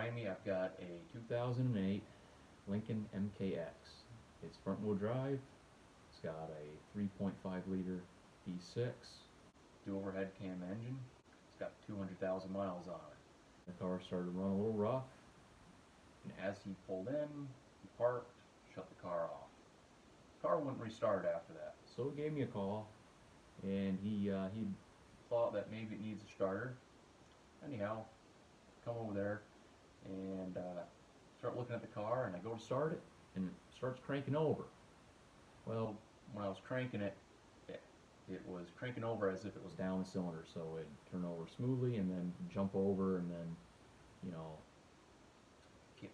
Behind me I've got a 2008 Lincoln MKX. It's front wheel drive. It's got a 3.5 liter V6 dual overhead cam engine. It's got 200,000 miles on it. The car started to run a little rough, and as he pulled in, he parked, shut the car off. The car wouldn't restart after that, so he gave me a call, and he thought that maybe it needs a starter. Anyhow, come over there and start looking at the car, and I go to start it, and it starts cranking over. Well, when I was cranking it, it was cranking over as if it was down the cylinder, so it'd turn over smoothly and then jump over, and then, you know,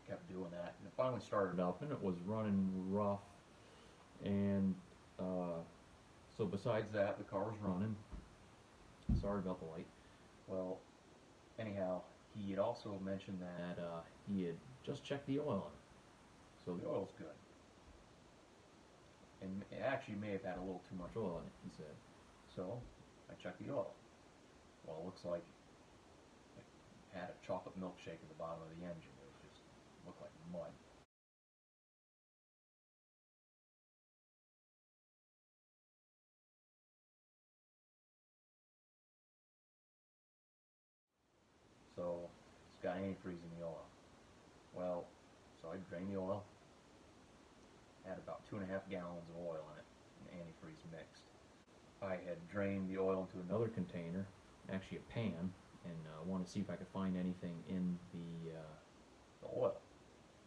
kept doing that. And it finally started up, and it was running rough, and so besides that, the car was running. Sorry about the light. Well, anyhow, he had also mentioned that he had just checked the oil in it, so the oil's good. And it actually may have had a little too much oil in it, he said. So I checked the oil. Well, it looks like it had a chocolate milkshake at the bottom of the engine. It just looked like mud. So it's got antifreeze in the oil. Well, so I drained the oil. Had about 2.5 gallons of oil in it, and antifreeze mixed. I had drained the oil into another container, actually a pan, and wanted to see if I could find anything in the oil.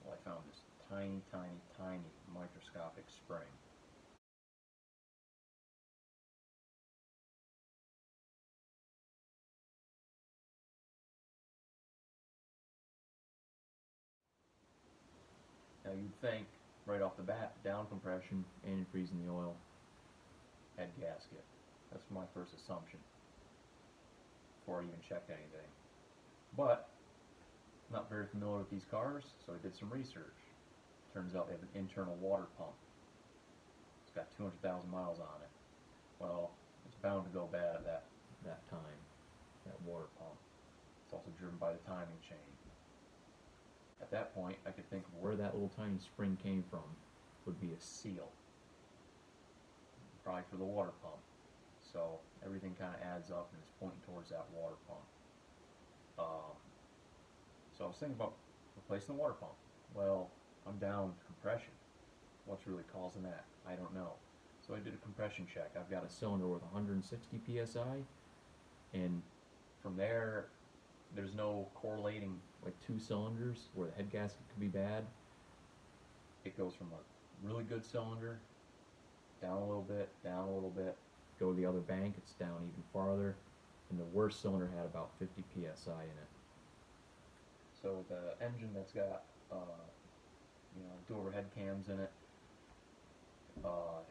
Well, I found this tiny, tiny, tiny microscopic spring. Now you'd think, right off the bat, down compression, antifreeze in the oil, head gasket. That's my first assumption before I even checked anything. But I'm not very familiar with these cars, so I did some research. Turns out they have an internal water pump. It's got 200,000 miles on it. Well, it's bound to go bad at that time, that water pump. It's also driven by the timing chain. At that point, I could think of where that little tiny spring came from. Would be a seal, probably for the water pump. So everything kind of adds up and is pointing towards that water pump. So I was thinking about replacing the water pump. Well, I'm down with compression. What's really causing that? I don't know. So I did a compression check. I've got a cylinder with 160 psi, and from there, there's no correlating like two cylinders where the head gasket could be bad. It goes from a really good cylinder down a little bit, down a little bit. Go to the other bank, it's down even farther, and the worst cylinder had about 50 psi in it. So the engine that's got dual overhead cams in it,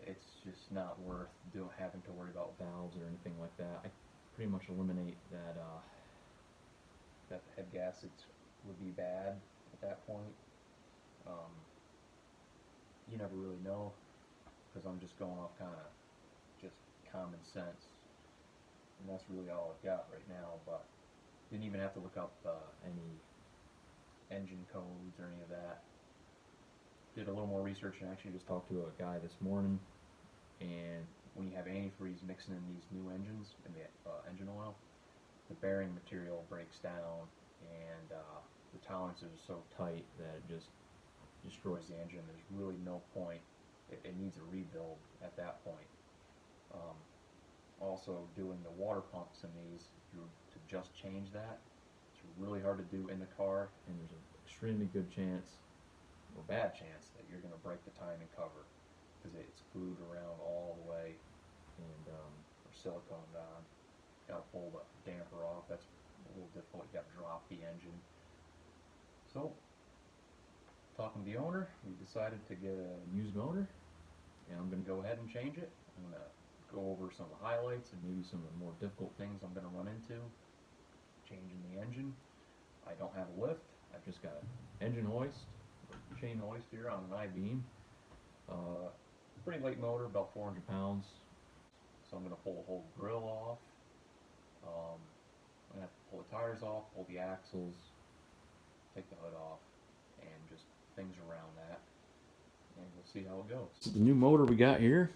it's just not worth having to worry about valves or anything like that. I pretty much eliminate that the head gaskets would be bad at that point. You never really know, because I'm just going off kind of just common sense, and that's really all I've got right now. But didn't even have to look up any engine codes or any of that. Did a little more research and actually just talked to a guy this morning, and when you have antifreeze mixing in these new engines in the engine oil, the bearing material breaks down, and the tolerances are so tight that it just destroys the engine. There's really no point. It needs a rebuild at that point. Also, doing the water pumps in these, to just change that, it's really hard to do in the car, and there's an extremely good chance, or bad chance, that you're going to break the timing cover, because it's glued around all the way, and or siliconed on. Got to pull the damper off. That's a little difficult. You got to drop the engine. So, talking to the owner, we decided to get a used motor, and I'm going to go ahead and change it. I'm going to go over some of the highlights and maybe some of the more difficult things I'm going to run into changing the engine. I don't have a lift. I've just got an engine hoist, chain hoist here on an I-beam. Pretty light motor, about 400 pounds. So I'm going to pull the whole grill off. I'm going to have to pull the tires off, pull the axles, take the hood and just things around that, and we'll see how it goes. The new motor we got here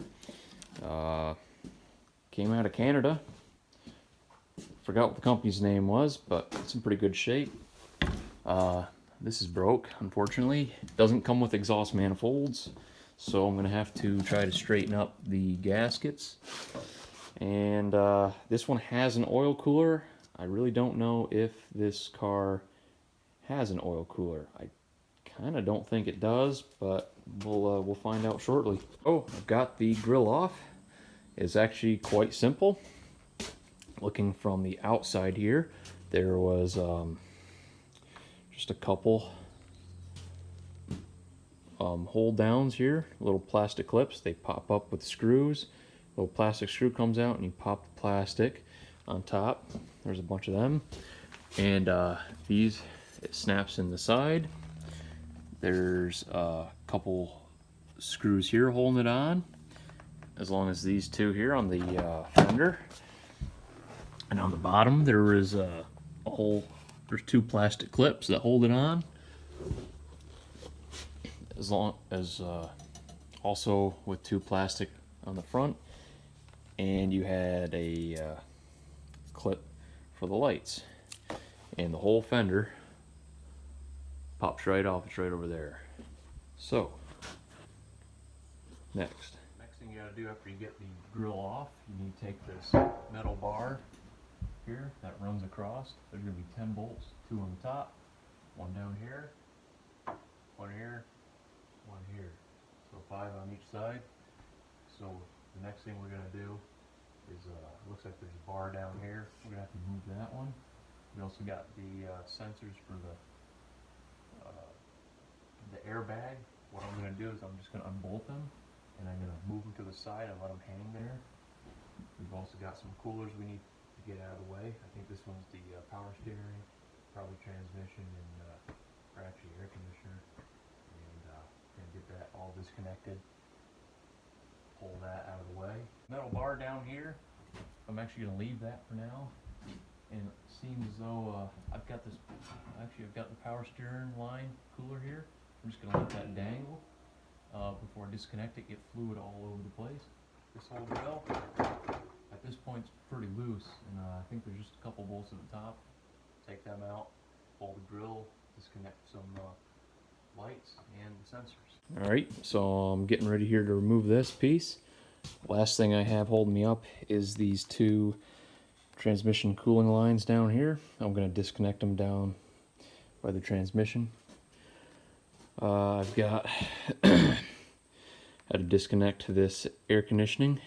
came out of Canada. Forgot what the company's name was, but it's in pretty good shape. This is broke, unfortunately. It doesn't come with exhaust manifolds, so I'm gonna have to try to straighten up the gaskets. And this one has an oil cooler. I really don't know if this car has an oil cooler. I kind of don't think it does, but we'll find out shortly. Oh, I've got the grill off. It's actually quite simple. Looking from the outside here, there was just a couple hold downs here, little plastic clips. They pop up with screws. Little plastic screw comes out and you pop the plastic on top. There's a bunch of them. And these, it snaps in the side. There's a couple screws here holding it on, as long as these two here on the fender. And on the bottom there is there's two plastic clips that hold it on, as long as also with two plastic on the front. And you had a clip for the lights, and the whole fender pops right off. It's right over there. So next thing you gotta do after you get the grill off, you need to take this metal bar here that runs across. There's gonna be 10 bolts, 2 on the top, 1 down here, 1 here, 1 here. So 5 on each side. So the next thing we're gonna do is, looks like there's a bar down here. We're gonna have to move that one. We also got the sensors for the airbag. What I'm gonna do is I'm just gonna unbolt them, and I'm gonna move them to the side and let them hang there. We've also got some coolers we need to get out of the way. I think this one's the power steering, probably transmission, and or actually air conditioner. And get that all disconnected. Pull that out of the way. Metal bar down here, I'm actually going to leave that for now. And it seems as though I've got the power steering line cooler here. I'm just going to let that dangle before I disconnect it, get fluid all over the place. This whole grill, at this point, it's pretty loose, and I think there's just a couple bolts at the top. Take them out, pull the grill, disconnect some lights and sensors. Alright, so I'm getting ready here to remove this piece. Last thing I have holding me up is these 2 transmission cooling lines down here. I'm going to disconnect them down by the transmission. I've got how to disconnect this air conditioning.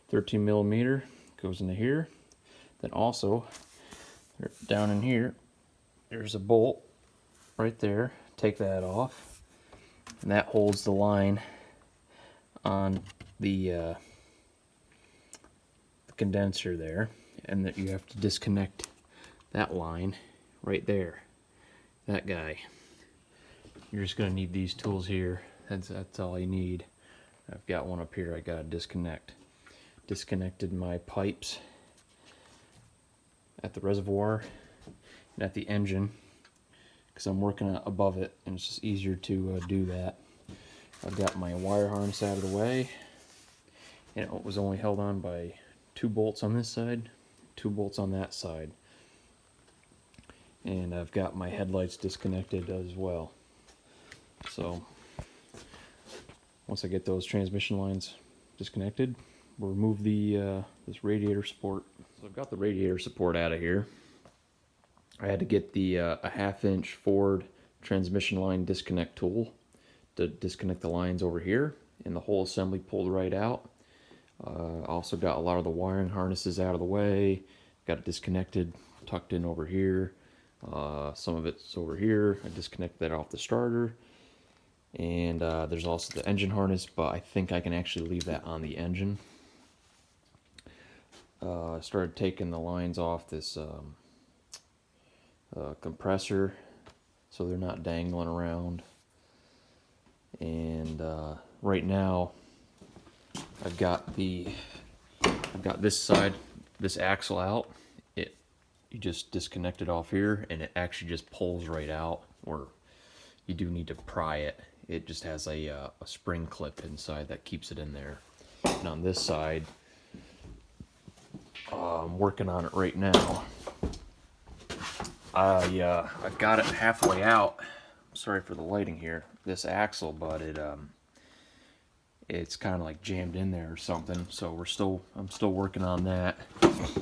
13 millimeter goes into here. Then also down in here, there's a bolt right there. Take that off, and that holds the line on the condenser there, and that you have to disconnect that line right there, that guy. You're just gonna need these tools here. That's all you need. I've got one up here I gotta disconnect. Disconnected my pipes at the reservoir and at the engine, because I'm working above it and it's just easier to do that. I've got my wire harness out of the way, and it was only held on by 2 bolts on this side, 2 bolts on that side. And I've got my headlights disconnected as well. So once I get those transmission lines disconnected, we'll remove the this radiator support. So I've got the radiator support out of here. I had to get the a 1/2 inch Ford transmission line disconnect tool to disconnect the lines over here, and the whole assembly pulled right out. Also got a lot of the wiring harnesses out of the way, got it disconnected, tucked in over here. Some of it's over here. I disconnected that off the starter. And there's also the engine harness, but I think I can actually leave that on the engine. I started taking the lines off this compressor so they're not dangling around. And right now I've got this side, this axle out. You just disconnect it off here and it actually just pulls right out, or you do need to pry it. It just has a spring clip inside that keeps it in there. And on this side, I'm working on it right now. I got it halfway out. Sorry for the lighting here. This axle, but it's kind of like jammed in there or something. So I'm still working on that.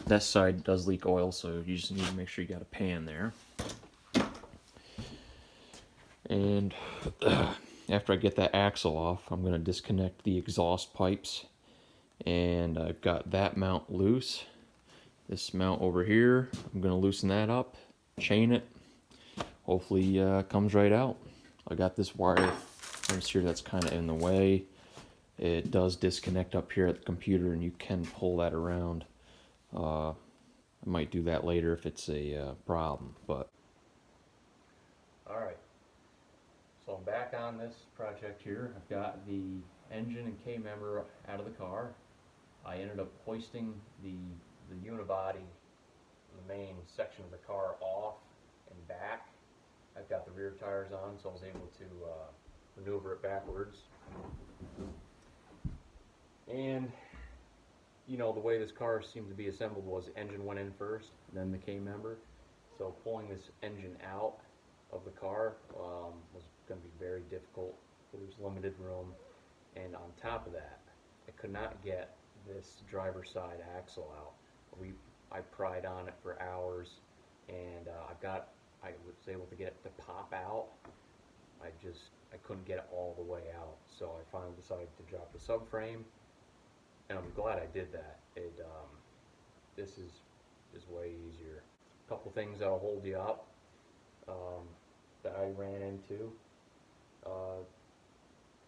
This side does leak oil, so you just need to make sure you got a pan there. And after I get that axle off, I'm going to disconnect the exhaust pipes. And I've got that mount loose. This mount over here, I'm going to loosen that up, chain it. Hopefully comes right out. I got this wire here that's kind of in the way. It does disconnect up here at the computer, and you can pull that around. I might do that later if it's a problem, but. Alright, so I'm back on this project here. I've got the engine and K-member out of the car. I ended up hoisting the unibody, the main section of the car, off and back. I've got the rear tires on, so I was able to maneuver it backwards. And you know, the way this car seemed to be assembled was the engine went in first, then the K-member. So pulling this engine out of the car was going to be very difficult. There was limited room, and on top of that, I could not get this driver's side axle out. I pried on it for hours, and I was able to get it to pop out. I couldn't get it all the way out, so I finally decided to drop the subframe, and I'm glad I did that. This is way easier. A couple things that'll hold you up that I ran into.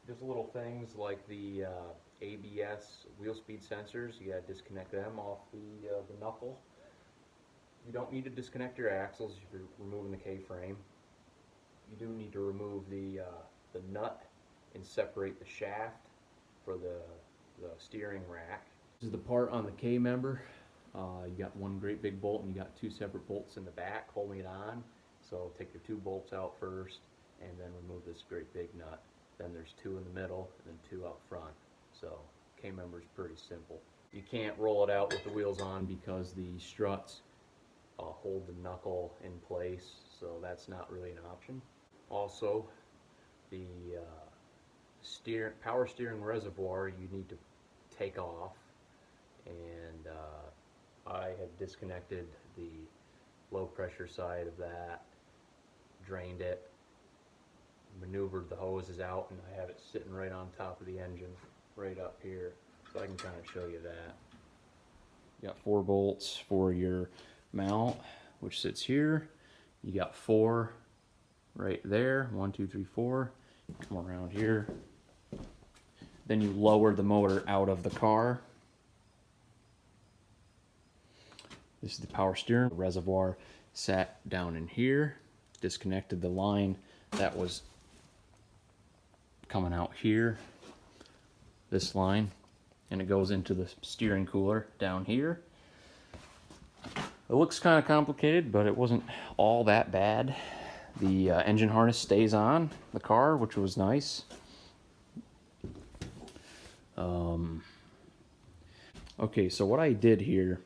Just little things like the ABS wheel speed sensors. You gotta disconnect them off the knuckle. You don't need to disconnect your axles if you're removing the K-frame. You do need to remove the nut and separate the shaft for the steering rack. This is the part on the K-member. You got one great big bolt, and you got two separate bolts in the back holding it on. So take your two bolts out first, and then remove this great big nut. Then there's two in the middle, and then two up front. So K-member is pretty simple. You can't roll it out with the wheels on because the struts hold the knuckle in place, so that's not really an option. Also, the power steering reservoir you need to take off, and I have disconnected the low pressure side of that, drained it, maneuvered the hoses out, and I have it sitting right on top of the engine, right up here, so I can kind of show you that. You got 4 bolts for your mount, which sits here. You got 4 right there, 1, 2, 3, 4. Come around here. Then you lower the motor out of the car. This is the power steering. The reservoir sat down in here. Disconnected the line that was coming out here, this line, and it goes into the steering cooler down here. It looks kind of complicated, but it wasn't all that bad. The engine harness stays on the car, which was nice. Okay, so what I did here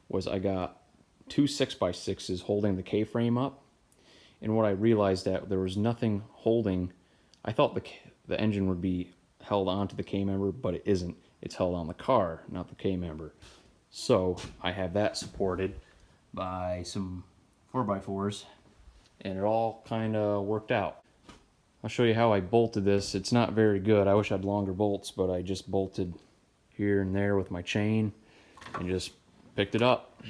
was I got 2 6x6s holding the K-frame up, and what I realized that there was nothing holding. I thought the engine would be held onto the K-member, but it isn't. It's held on the car, not the K-member. So I have that supported by some 4x4s, and it all kind of worked out. I'll show you how I bolted this. It's not very good. I wish I had longer bolts, but I just bolted here and there with my chain and just picked it up.